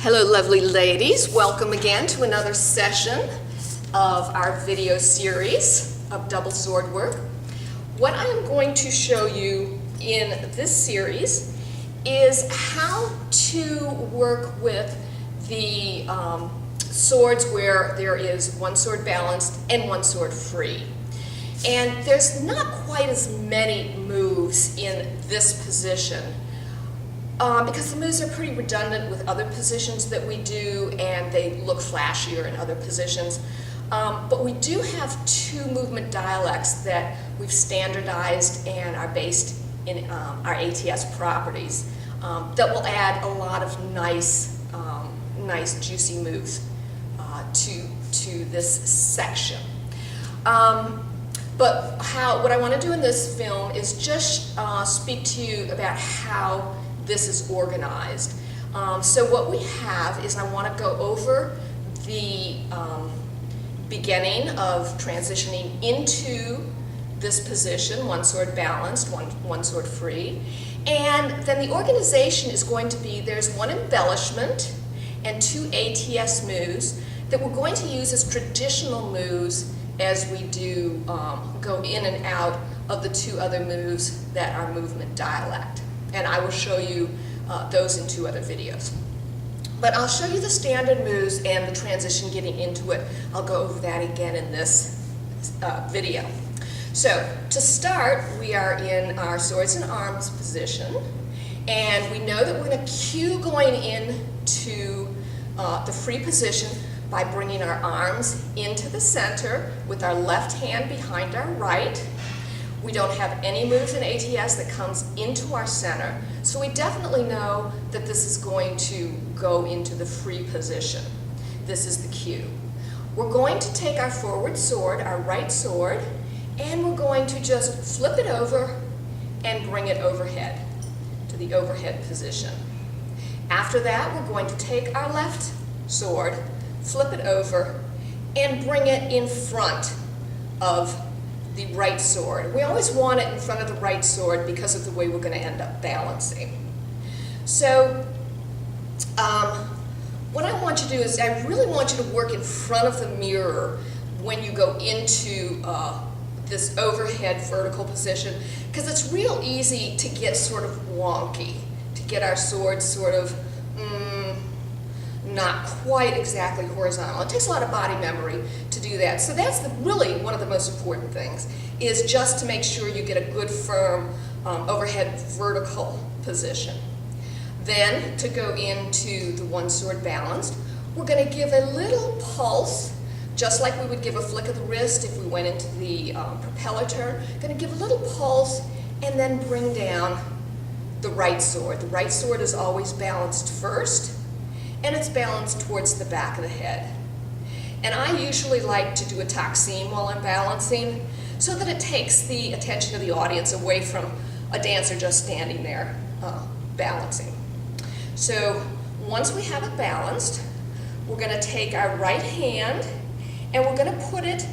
Hello lovely ladies, welcome again to another session of our video series of double sword work. What I am going to show you in this series is how to work with the swords where there is one sword balanced and one sword free. And there's not quite as many moves in this position because the moves are pretty redundant with other positions that we do, and they look flashier in other positions. But we do have two movement dialects that we've standardized and are based in our ATS properties that will add a lot of nice juicy moves to this section. But what I want to do in this film is just speak to you about how this is organized. So what we have is I want to go over the beginning of transitioning into this position, one sword balanced, one sword free. And then the organization is going to be, there's one embellishment and two ATS moves that we're going to use as traditional moves as we do go in and out of the two other moves that are movement dialect. And I will show you those in two other videos. But I'll show you the standard moves and the transition getting into it. I'll go over that again in this video. So to start, we are in our swords and arms position, and we know that we're going to cue going into the free position by bringing our arms into the center with our left hand behind our right. We don't have any moves in ATS that comes into our center, so we definitely know that this is going to go into the free position. This is the cue. We're going to take our forward sword, our right sword, and we're going to just flip it over and bring it overhead to the overhead position. After that, we're going to take our left sword, flip it over, and bring it in front of the right sword. We always want it in front of the right sword because of the way we're going to end up balancing. So what I want you to do is I really want you to work in front of the mirror when you go into this overhead vertical position, because it's real easy to get sort of wonky, to get our swords sort of not quite exactly horizontal. It takes a lot of body memory to do that. So that's really one of the most important things, is just to make sure you get a good firm overhead vertical position. Then to go into the one sword balanced, we're going to give a little pulse, just like we would give a flick of the wrist if we went into the propeller turn. Going to give a little pulse and then bring down the right sword. The right sword is always balanced first, and it's balanced towards the back of the head. And I usually like to do a Taxim while I'm balancing, so that it takes the attention of the audience away from a dancer just standing there balancing. So once we have it balanced, we're going to take our right hand and we're going to put it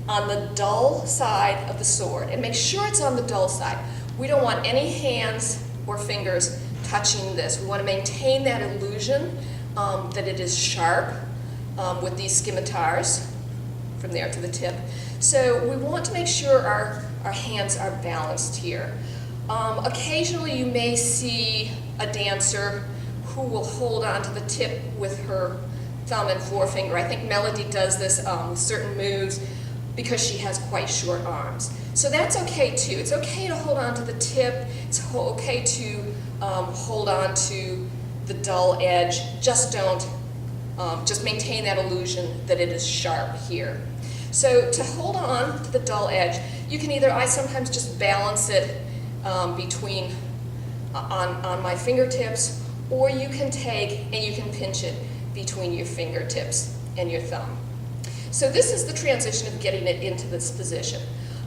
on the dull side of the sword, and make sure it's on the dull side. We don't want any hands or fingers touching this. We want to maintain that illusion that it is sharp with these scimitars from there to the tip. So we want to make sure our hands are balanced here. Occasionally you may see a dancer who will hold on to the tip with her thumb and forefinger. I think Melody does this with certain moves because she has quite short arms. So that's okay too. It's okay to hold on to the tip. It's okay to hold on to the dull edge. Just don't, just maintain that illusion that it is sharp here. So to hold on to the dull edge, you can either, I sometimes just balance it between, on my fingertips, or you can take and you can pinch it between your fingertips and your thumb. So this is the transition of getting it into this position.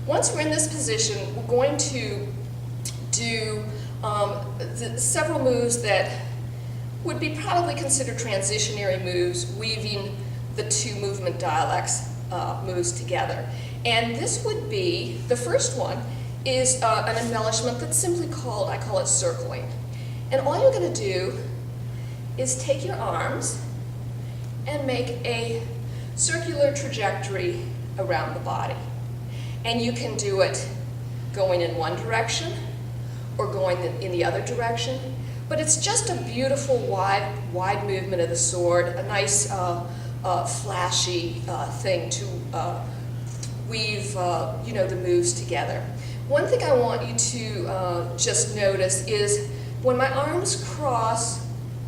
Once we're in this position, we're going to do several moves that would be probably considered transitionary moves, weaving the two movement dialects moves together. And this would be, the first one is an embellishment that's simply called, I call it circling. And all you're going to do is take your arms and make a circular trajectory around the body. And you can do it going in one direction or going in the other direction. But it's just a beautiful wide movement of the sword, a nice flashy thing to weave the moves together. One thing I want you to just notice is when my arms cross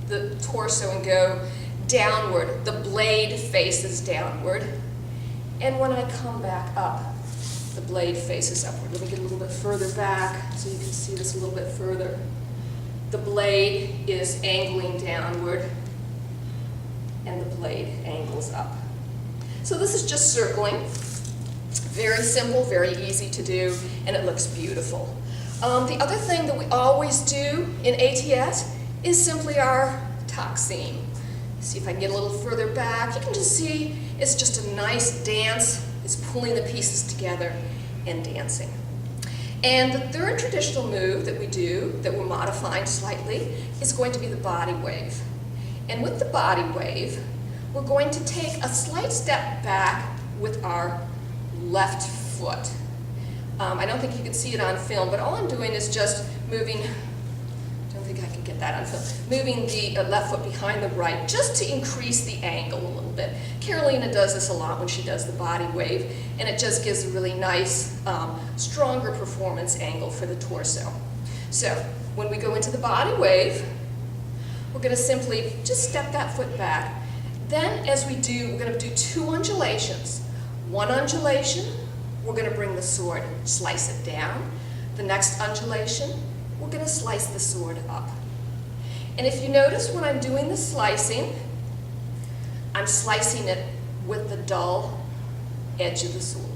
the torso and go downward, the blade faces downward. And when I come back up, the blade faces upward. Let me get a little bit further back so you can see this a little bit further. The blade is angling downward, and the blade angles up. So this is just circling. Very simple, very easy to do, and it looks beautiful. The other thing that we always do in ATS is simply our Taxim. See if I can get a little further back. You can just see it's just a nice dance. It's pulling the pieces together and dancing. And the third traditional move that we do, that we're modifying slightly, is going to be the body wave. And with the body wave, we're going to take a slight step back with our left foot. I don't think you can see it on film, but all I'm doing is just moving, I don't think I can get that on film, moving the left foot behind the right, just to increase the angle a little bit. Carolina does this a lot when she does the body wave, and it just gives a really nice, stronger performance angle for the torso. So when we go into the body wave, we're going to simply just step that foot back. Then as we do, we're going to do two undulations. One undulation, we're going to bring the sword, slice it down. The next undulation, we're going to slice the sword up. And if you notice when I'm doing the slicing, I'm slicing it with the dull edge of the sword,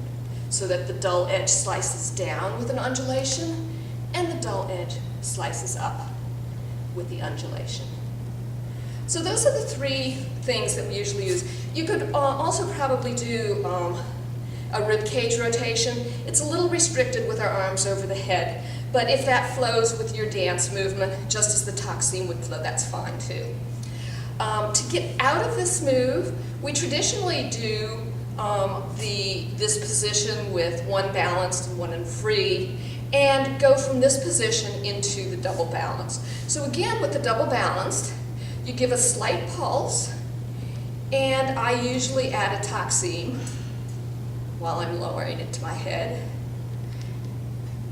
so that the dull edge slices down with an undulation, and the dull edge slices up with the undulation. So those are the three things that we usually use. You could also probably do a rib cage rotation. It's a little restricted with our arms over the head, but if that flows with your dance movement, just as the Taxim would flow, that's fine too. To get out of this move, we traditionally do this position with one balanced and one in free, and go from this position into the double balanced. So again, with the double balanced, you give a slight pulse, and I usually add a Taxim while I'm lowering it to my head.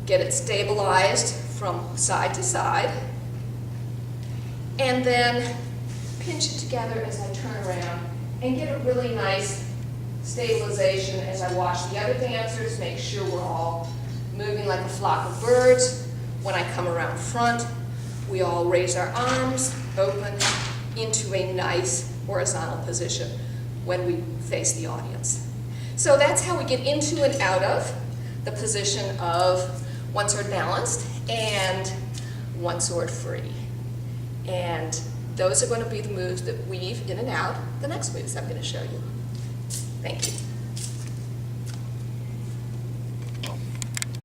Get it stabilized from side to side, and then pinch it together as I turn around and get a really nice stabilization as I watch the other dancers, make sure we're all moving like a flock of birds. When I come around front, we all raise our arms, open into a nice horizontal position when we face the audience. So that's how we get into and out of the position of one sword balanced and one sword free. And those are going to be the moves that weave in and out the next moves I'm going to show you. Thank you.